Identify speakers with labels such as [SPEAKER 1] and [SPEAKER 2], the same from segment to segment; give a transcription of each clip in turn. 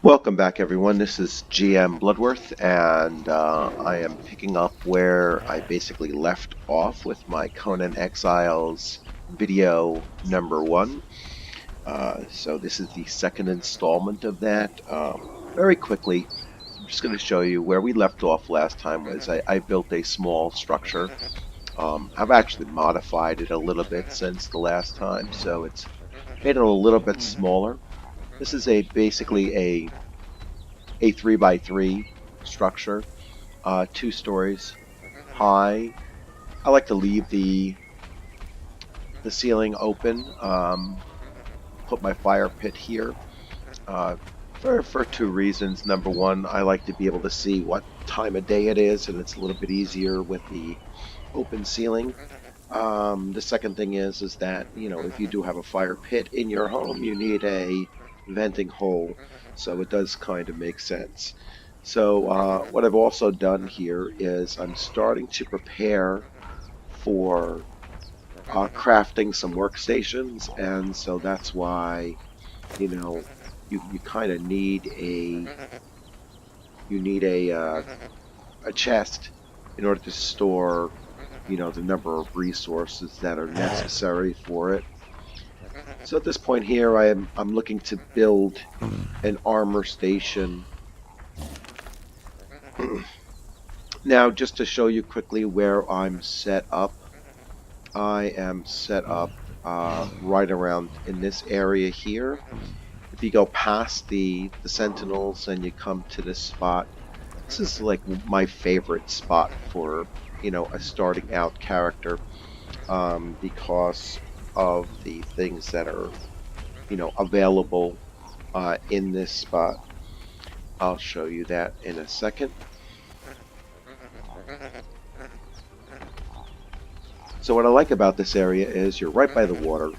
[SPEAKER 1] Welcome back, everyone. This is GM Bloodworth, and I am picking up where I basically left off with my Conan Exiles video number one. So this is the second installment of that. Very quickly, I'm just going to show you where we left off last time. I built a small structure. I've actually modified it a little bit since the last time, so it's made it a little bit smaller. This is basically a 3 by 3 structure, 2 stories high. I like to leave the ceiling open. Put my fire pit here uh, for 2 reasons. Number one, I like to be able to see what time of day it is, and it's a little bit easier with the open ceiling. The second thing is that if you do have a fire pit in your home, you need a venting hole, so it does kind of make sense. So what I've also done here is I'm starting to prepare for crafting some workstations, and so that's why you know you kind of need a chest in order to store the number of resources that are necessary for it. So at this point here, I'm looking to build an armor station. Now, just to show you quickly where I'm set up, I am set up right around in this area here. If you go past the sentinels and you come to this spot, this is like my favorite spot for a starting out character, because of the things that are available in this spot. I'll show you that in a second. So what I like about this area is you're right by the water.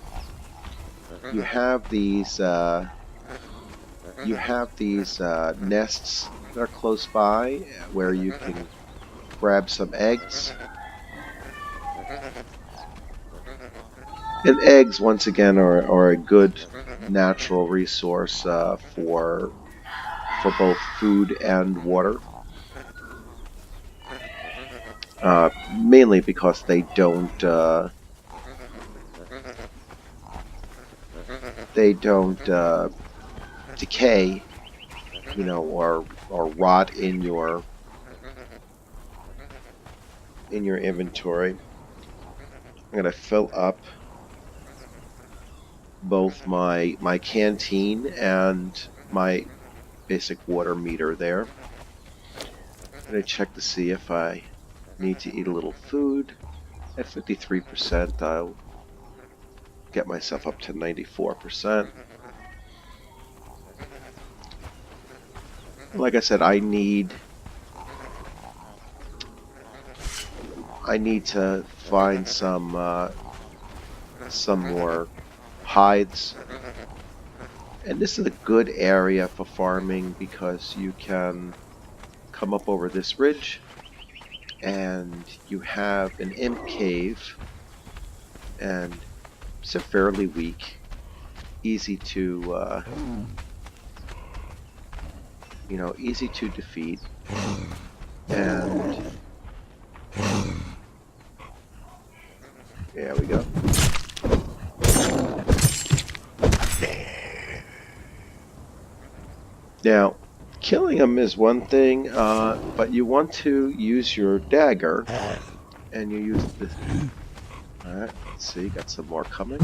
[SPEAKER 1] You have these nests that are close by where you can grab some eggs. And eggs, once again, are a good natural resource for both food and water. Mainly because they don't decay, or rot in your inventory. I'm gonna fill up both my canteen and my basic water meter there. I'm gonna check to see if I need to eat a little food. At 53%, I'll get myself up to 94%. Like I said, I need to find some more hides. And this is a good area for farming because you can come up over this ridge and you have an imp cave, and it's a fairly weak, easy to easy to defeat. And there we go. Now, killing them is one thing, but you want to use your dagger, and you use this. Alright, let's see, got some more coming.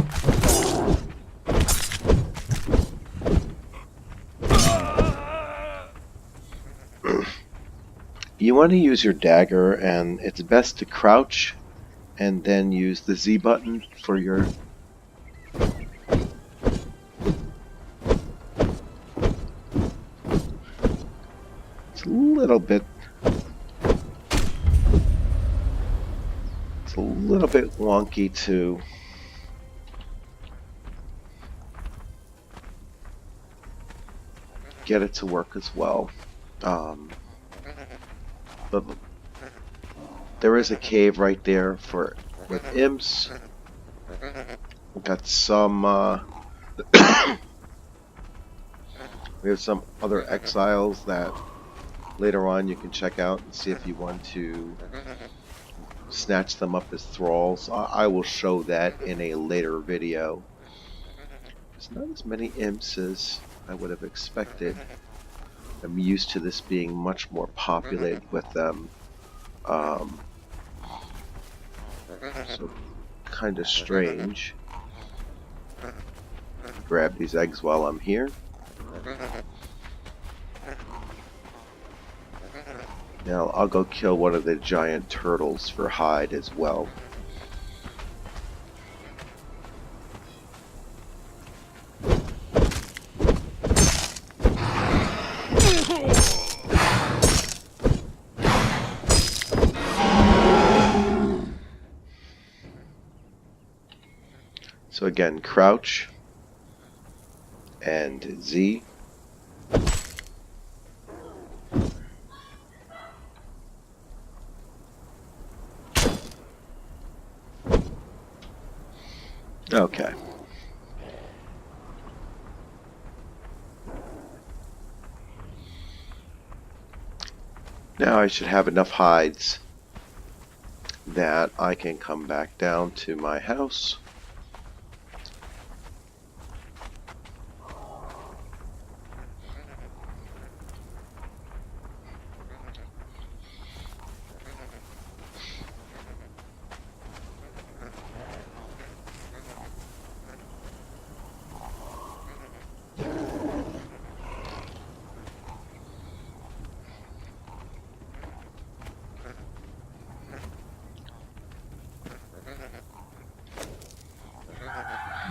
[SPEAKER 1] You want to use your dagger, and it's best to crouch and then use the Z button for your... It's a little bit wonky to get it to work as well. But there is a cave right there with imps. We've got some We have some other exiles that later on you can check out and see if you want to snatch them up as thralls. I will show that in a later video. There's not as many imps as I would have expected. I'm used to this being much more populated with them. So kind of strange. Grab these eggs while I'm here. Now I'll go kill one of the giant turtles for hide as well. So again, crouch and Z. Okay. Now I should have enough hides that I can come back down to my house.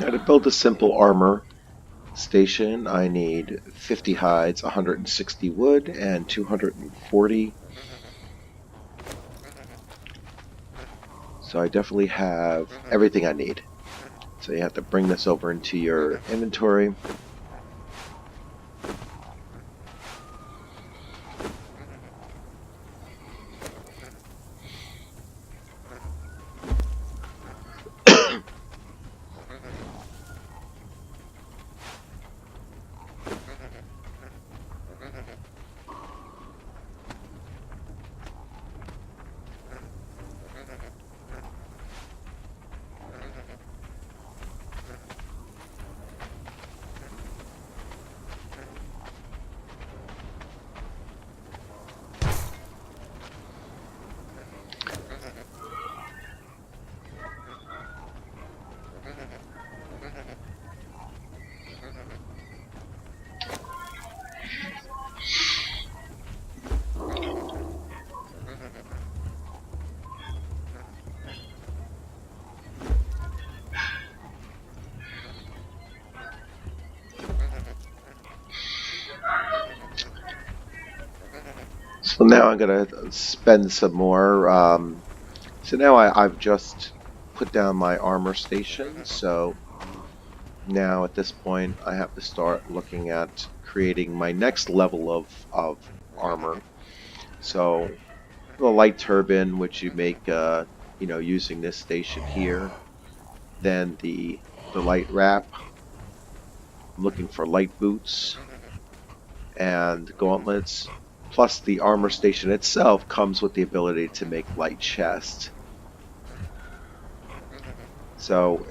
[SPEAKER 1] Now to build a simple armor station, I need 50 hides, 160 wood, and 240. So I definitely have everything I need. So you have to bring this over into your inventory. So now I'm going to spend some more. So now I've just put down my armor station. So now at this point I have to start looking at creating my next level of armor. So the light turbine, which you make using this station here. Then the light wrap. I'm looking for light boots and gauntlets. Plus the armor station itself comes with the ability to make light chests. So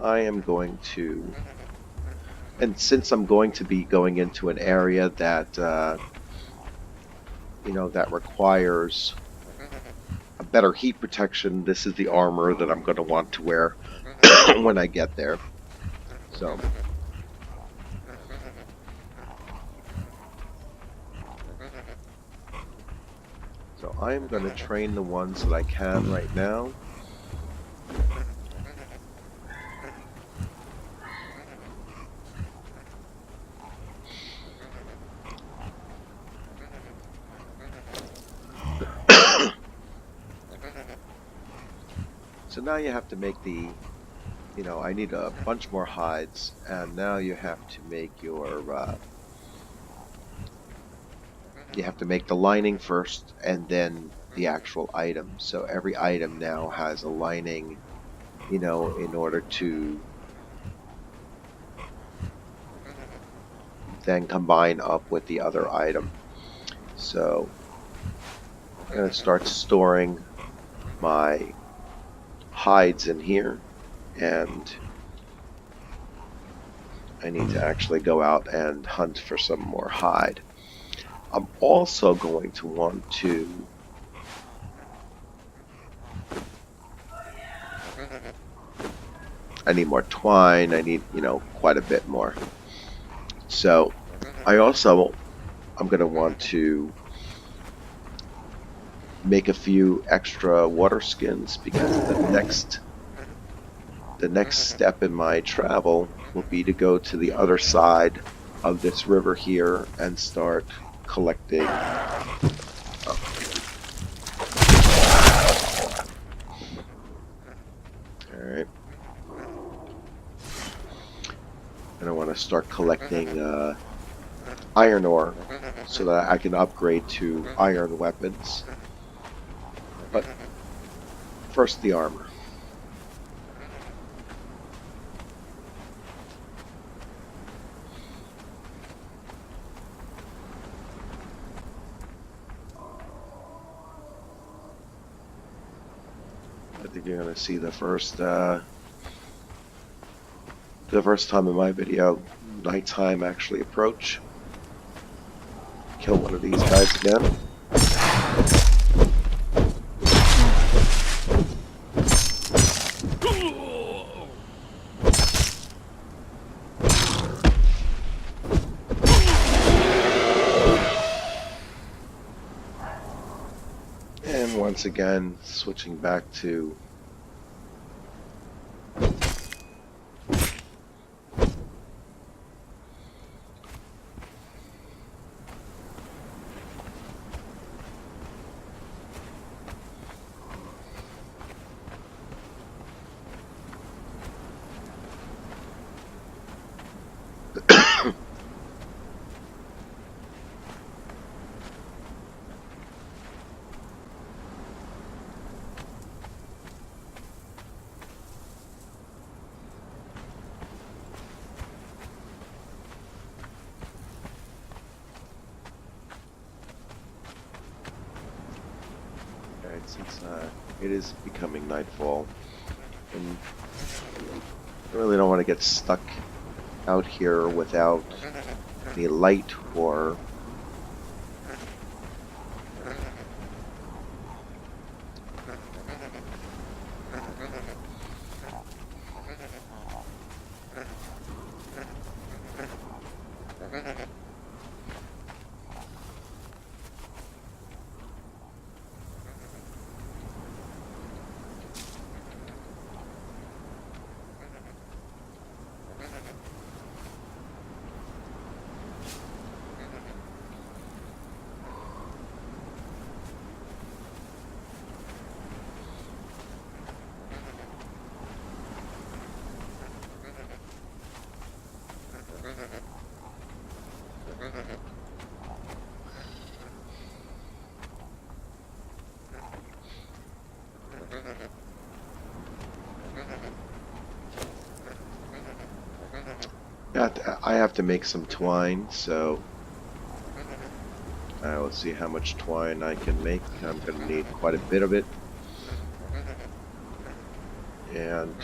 [SPEAKER 1] I am going to, and since I'm going to be going into an area that that requires a better heat protection, this is the armor that I'm going to want to wear when I get there. So I am going to train the ones that I can right now. So now you have to make the, I need a bunch more hides, and now you have to make your, you have to make the lining first, and then the actual item. So every item now has a lining, in order to then combine up with the other item. So I'm going to start storing my hides in here, and I need to actually go out and hunt for some more hide. I'm also going to want to I need more twine. I need, quite a bit more. So I'm going to want to make a few extra water skins, because the next step in my travel will be to go to the other side of this river here and start collecting. Alright. And I want to start collecting iron ore so that I can upgrade to iron weapons. But first, the armor. I think you're going to see the first time in my video, nighttime actually approach. Kill one of these guys again. And once again, switching back to since it is becoming nightfall, and I really don't want to get stuck out here without any light or I have to make some twine, so let's see how much twine I can make. I'm going to need quite a bit of it. And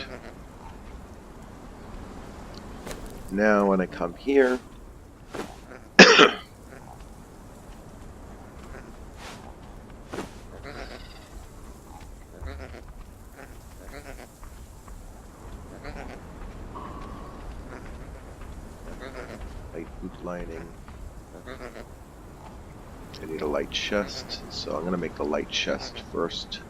[SPEAKER 1] now when I come here, light boot lining. I need a light chest, so I'm going to make the light chest first.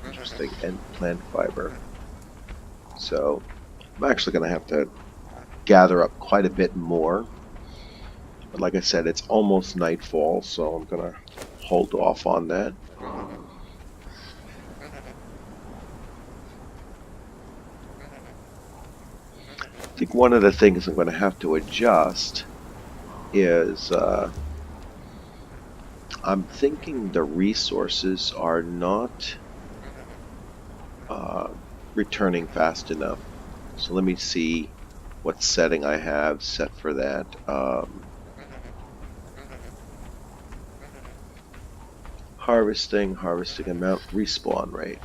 [SPEAKER 1] Interesting, and plant fiber. So I'm actually going to have to gather up quite a bit more. But like I said, it's almost nightfall, so I'm going to hold off on that. I think one of the things I'm going to have to adjust is I'm thinking the resources are not returning fast enough. So let me see what setting I have set for that. Harvesting amount, respawn rate.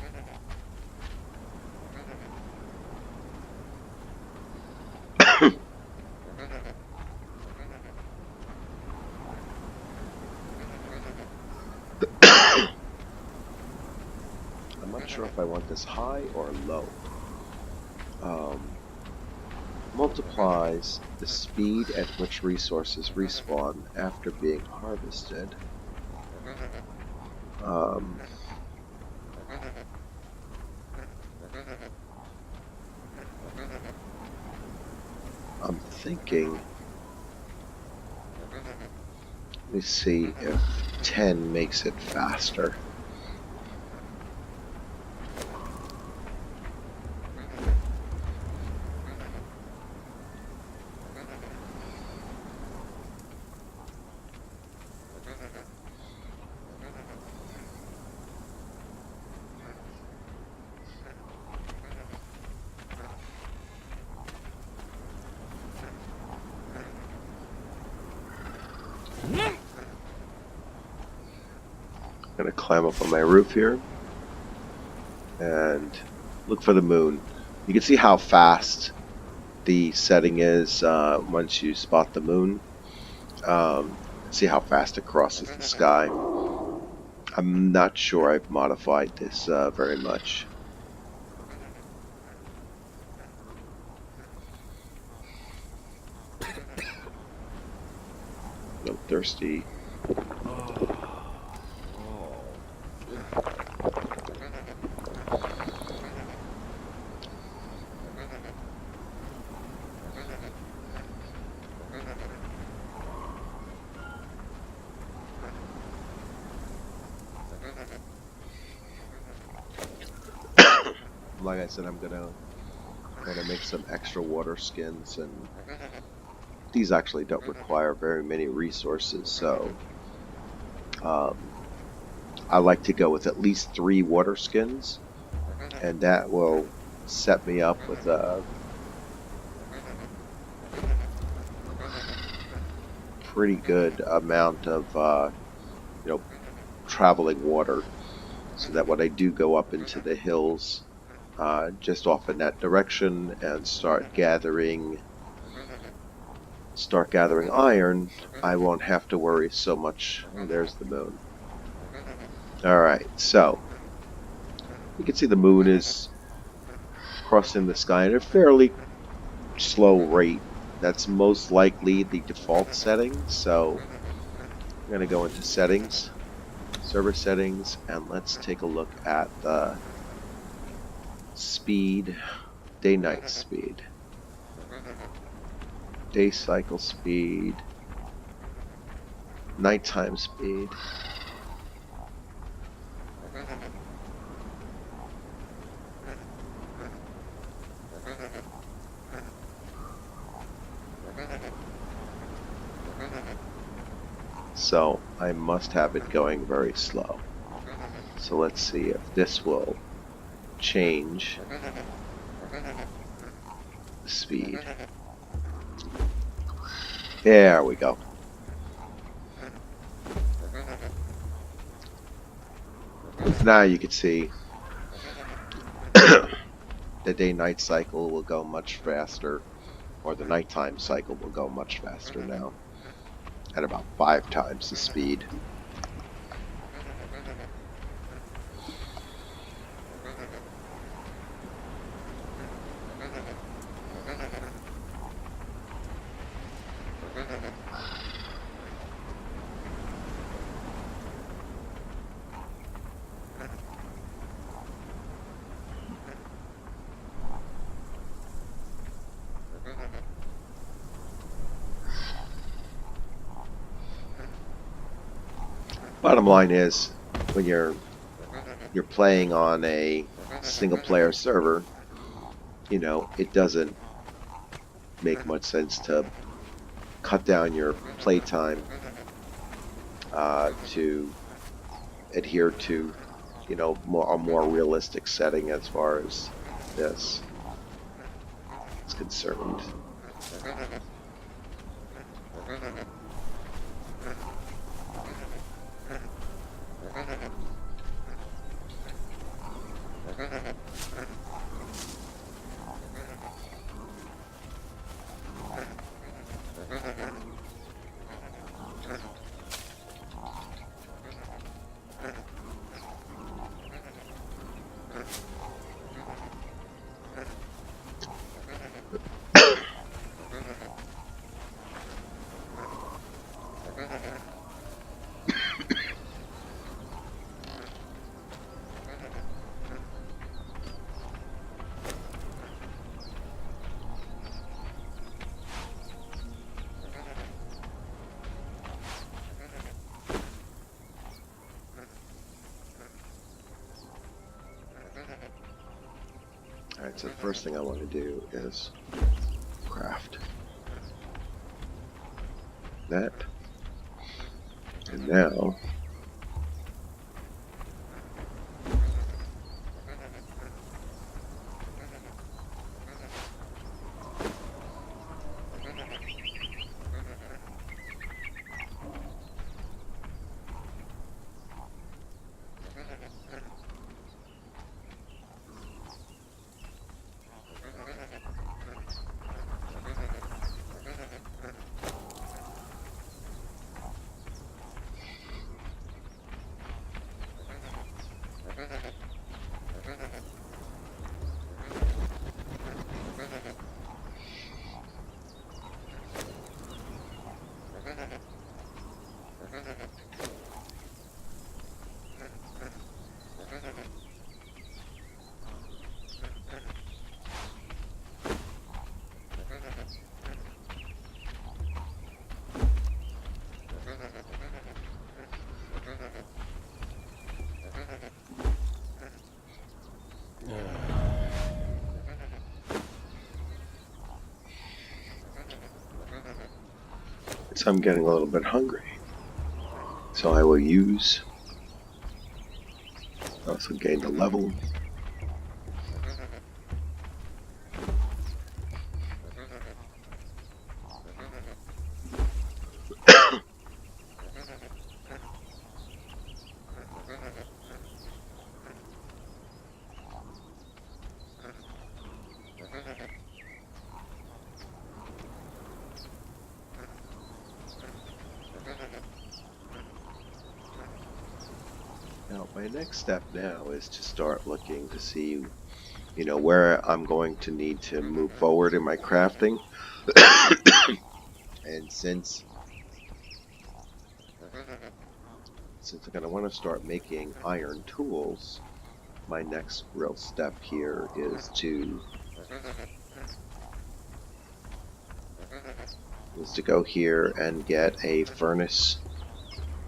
[SPEAKER 1] I'm not sure if I want this high or low. Multiplies the speed at which resources respawn after being harvested. I'm thinking, let me see if 10 makes it faster. I'm going to climb up on my roof here and look for the moon. You can see how fast the setting is once you spot the moon. See how fast it crosses the sky. I'm not sure I've modified this very much. I'm thirsty. Like I said, I'm gonna make some extra water skins, and these actually don't require very many resources, so I like to go with at least 3 water skins, and that will set me up with a pretty good amount of traveling water, so that when I do go up into the hills just off in that direction and start gathering iron, I won't have to worry so much. Oh, there's the moon. Alright, so you can see the moon is crossing the sky at a fairly slow rate. That's most likely the default setting, so I'm going to go into settings, server settings, and let's take a look at the speed, day-night speed, day cycle speed, nighttime speed. So I must have it going very slow. So let's see if this will change the speed. There we go. Now you can see the day-night cycle will go much faster, or the nighttime cycle will go much faster now, at about 5 times the speed. Bottom line is, when you're playing on a single player server, it doesn't make much sense to cut down your playtime to adhere to a more realistic setting as far as this is concerned. Alright, so the first thing I want to do is craft that. And now I'm getting a little bit hungry. So I will use, also gain the level. Now, my next step now is to start looking to see, where I'm going to need to move forward in my crafting. And since I'm going to want to start making iron tools, my next real step here is to go here and get a furnace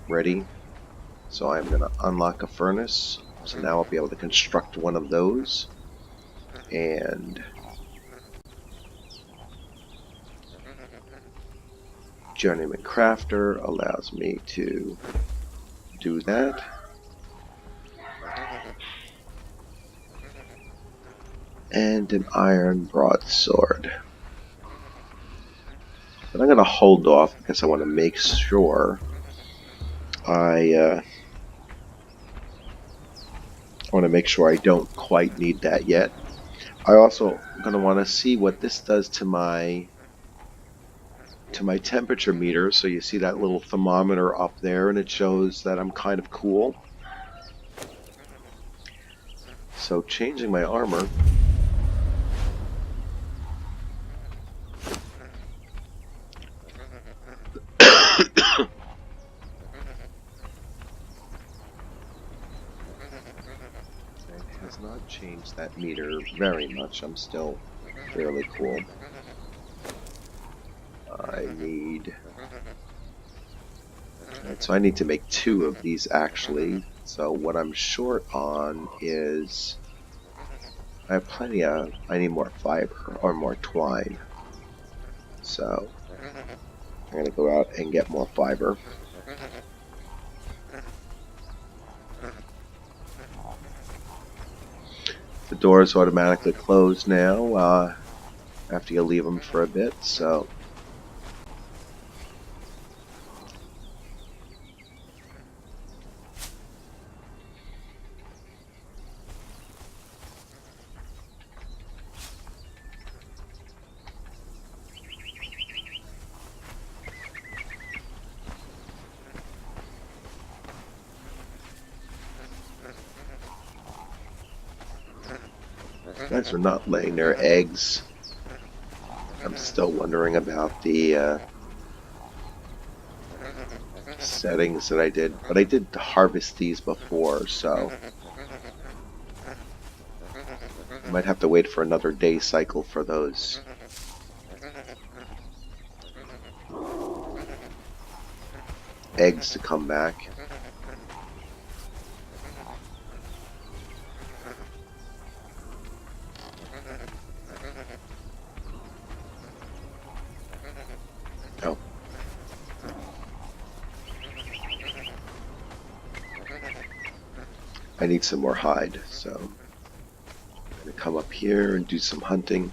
[SPEAKER 1] ready. So I'm going to unlock a furnace. So now I'll be able to construct one of those. And Journeyman Crafter allows me to do that. And an iron broadsword. But I'm going to hold off because I want to make sure I don't quite need that yet. I also going to want to see what this does to my temperature meter. So you see that little thermometer up there, and it shows that I'm kind of cool. So changing my armor. Has not changed that meter very much. I'm still fairly cool. I need... So I need to make 2 of these actually. So what I'm short on is... I have plenty of... I need more fiber or more twine. So I'm going to go out and get more fiber. The doors automatically close now after you leave them for a bit, so guys are not laying their eggs. I'm still wondering about the settings that I did, but I did harvest these before, so I might have to wait for another day cycle for those eggs to come back. Oh. I need some more hide, so I'm going to come up here and do some hunting.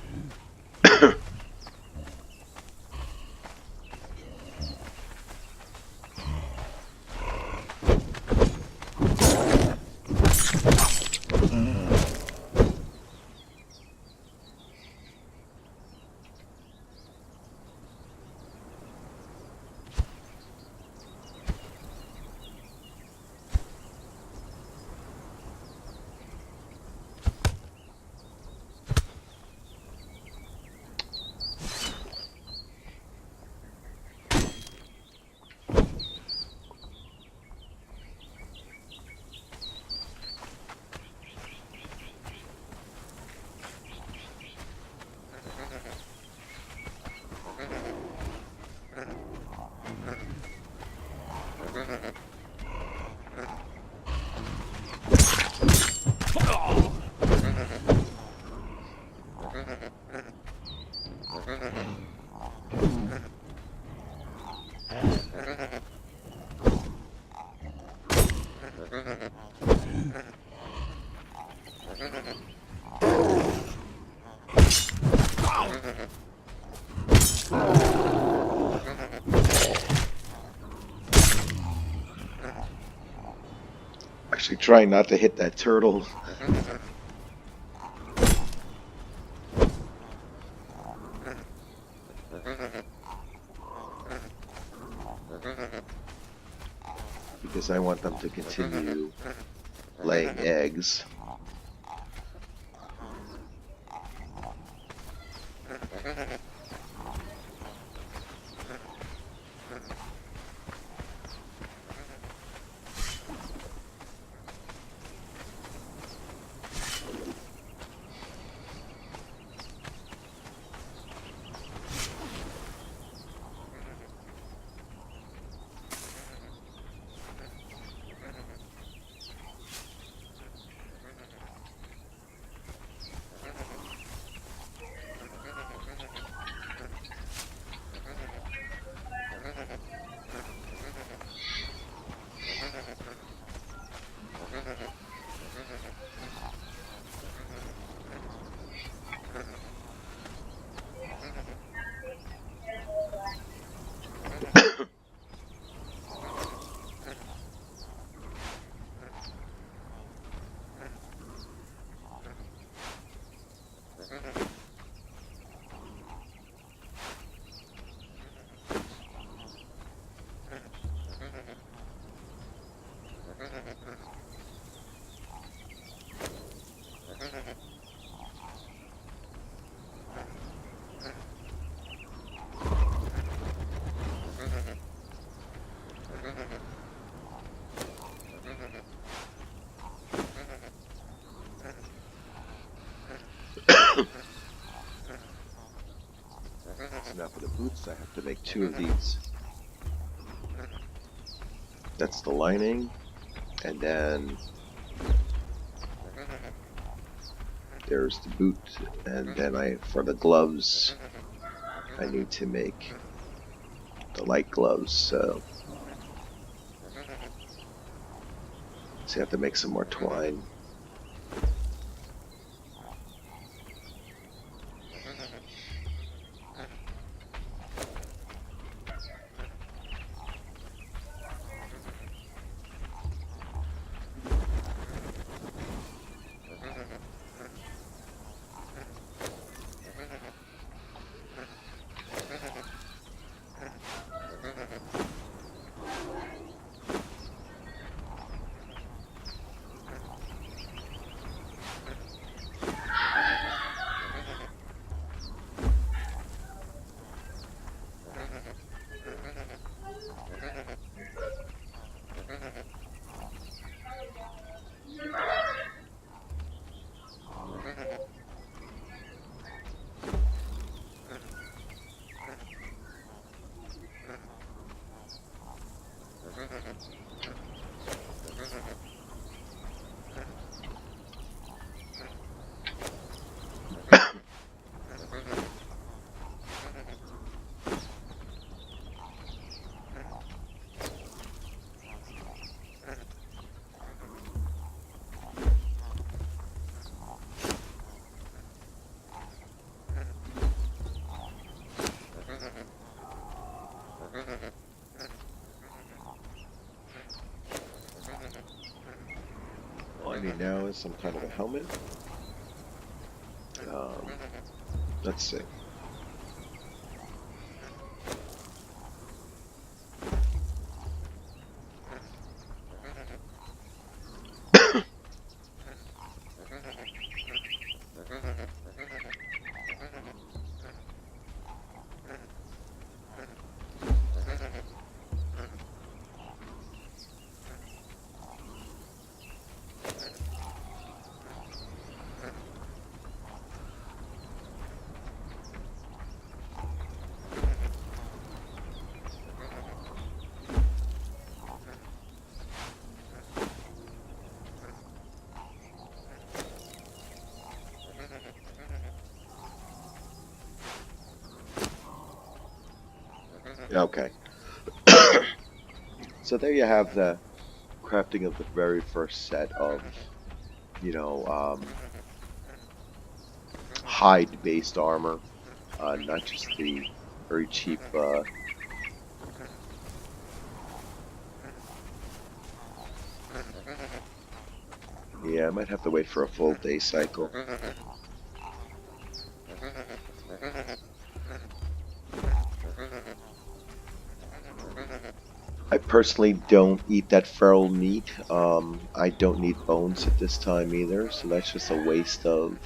[SPEAKER 1] Actually trying not to hit that turtle. Because I want them to continue laying eggs. So now for the boots, I have to make 2 of these. That's the lining, and then there's the boot, and then for the gloves, I need to make the light gloves, so I have to make some more twine. me now is some kind of a helmet. Um, let's see. Okay. So there you have the crafting of the very first set of, you know, hide-based armor, not just the very cheap. Yeah, I might have to wait for a full day cycle. I personally don't eat that feral meat. I don't need bones at this time either, so that's just a waste of.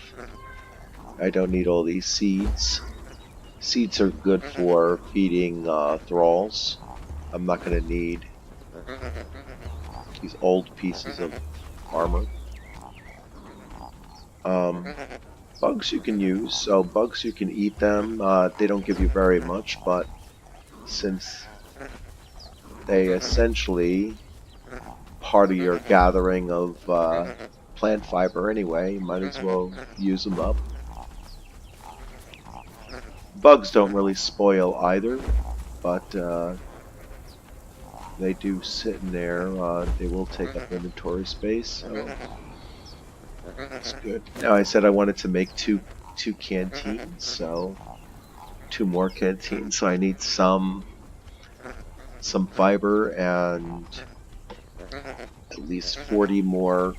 [SPEAKER 1] I don't need all these seeds. Seeds are good for feeding thralls. I'm not going to need these old pieces of armor. Um, bugs you can use, so bugs you can eat them. They don't give you very much, but since they essentially part of your gathering of plant fiber anyway, you might as well use them up. Bugs don't really spoil either, but they do sit in there. They will take up inventory space, so that's good. Now I said I wanted to make two canteens, so 2 more canteens. So I need some fiber and at least 40 more.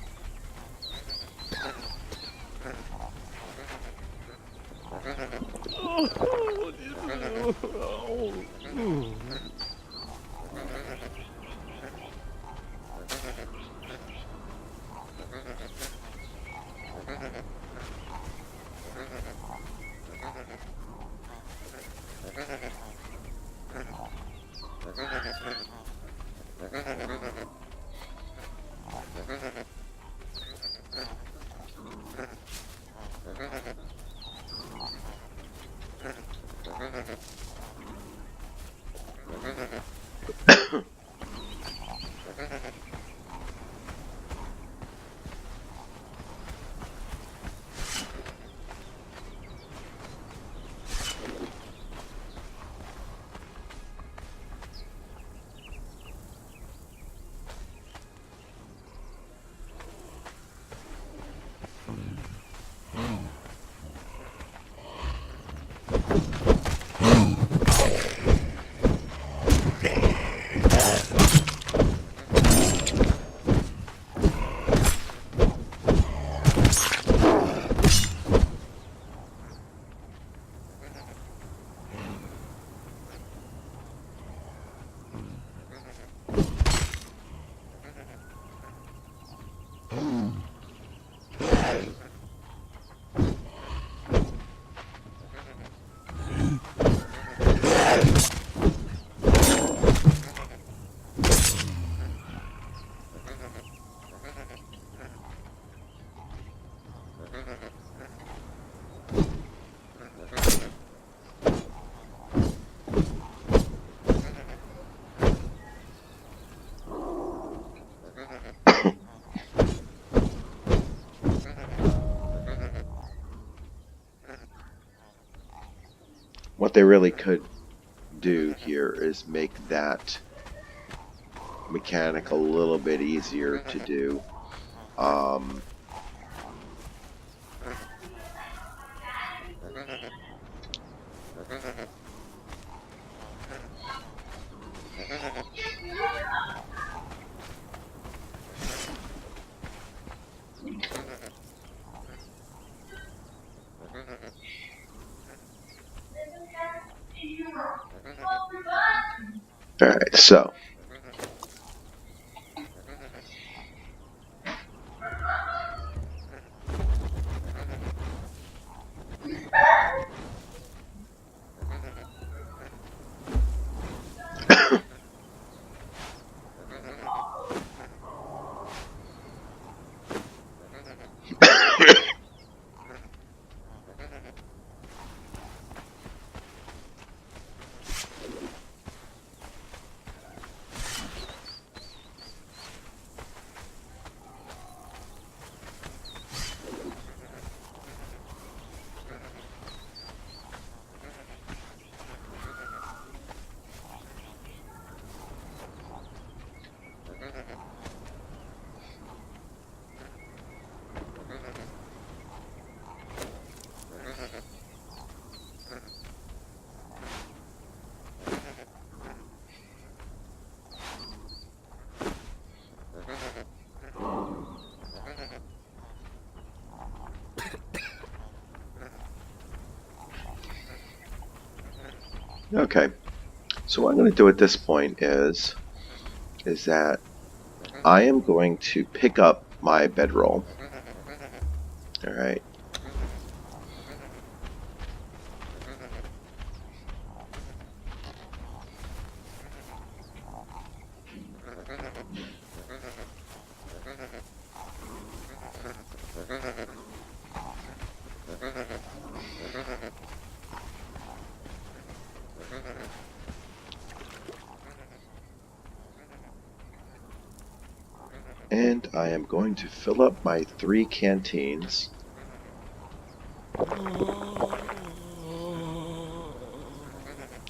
[SPEAKER 1] What they really could do here is make that mechanic a little bit easier to do. Um, Alright, so okay. So what I'm going to do at this point is that I am going to pick up my bedroll. All right. And I am going to fill up my 3 canteens.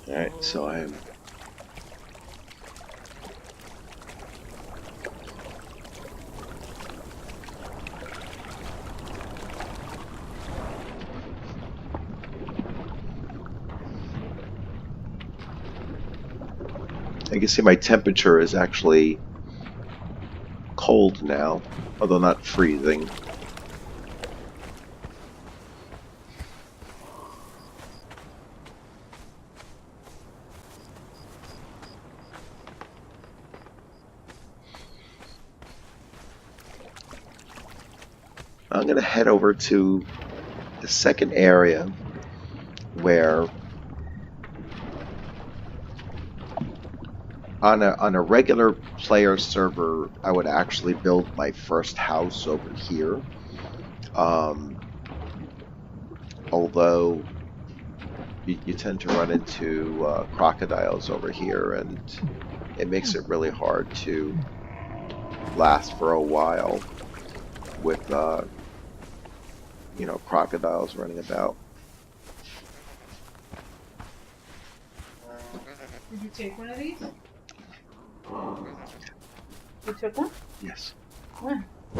[SPEAKER 1] Alright, so I'm I can see my temperature is actually cold now, although not freezing. I'm going to head over to the second area where on a regular player server I would actually build my first house over here. Although you tend to run into crocodiles over here, and it makes it really hard to last for a while with you know, crocodiles running about.
[SPEAKER 2] Did you take one of these? You took one?
[SPEAKER 1] Yes.
[SPEAKER 2] When?
[SPEAKER 1] A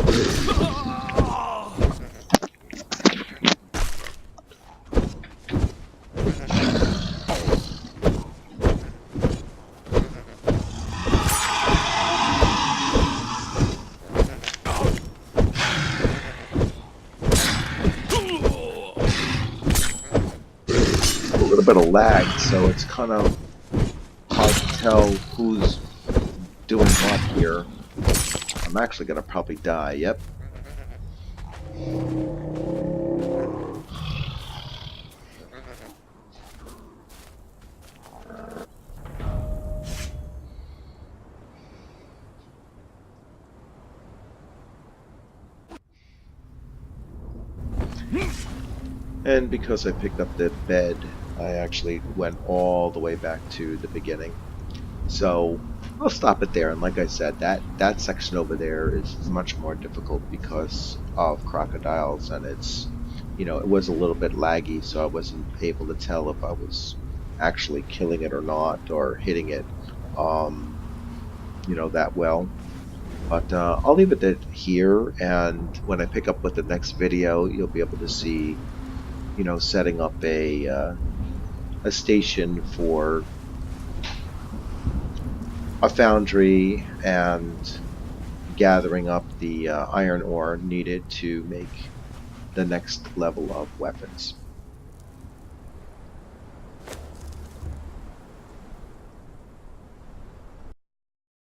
[SPEAKER 1] little bit of lag, so it's kind of hard to tell who's doing what here. I'm actually gonna probably die. Yep. And because I picked up the bed, I actually went all the way back to the beginning. So I'll stop it there. And like I said, that section over there is much more difficult because of crocodiles, and it's, you know, it was a little bit laggy, so I wasn't able to tell if I was actually killing it or not, or hitting it, you know, that well. But I'll leave it here, and when I pick up with the next video, you'll be able to see, you know, setting up a station for a foundry and gathering up the iron ore needed to make the next level of weapons.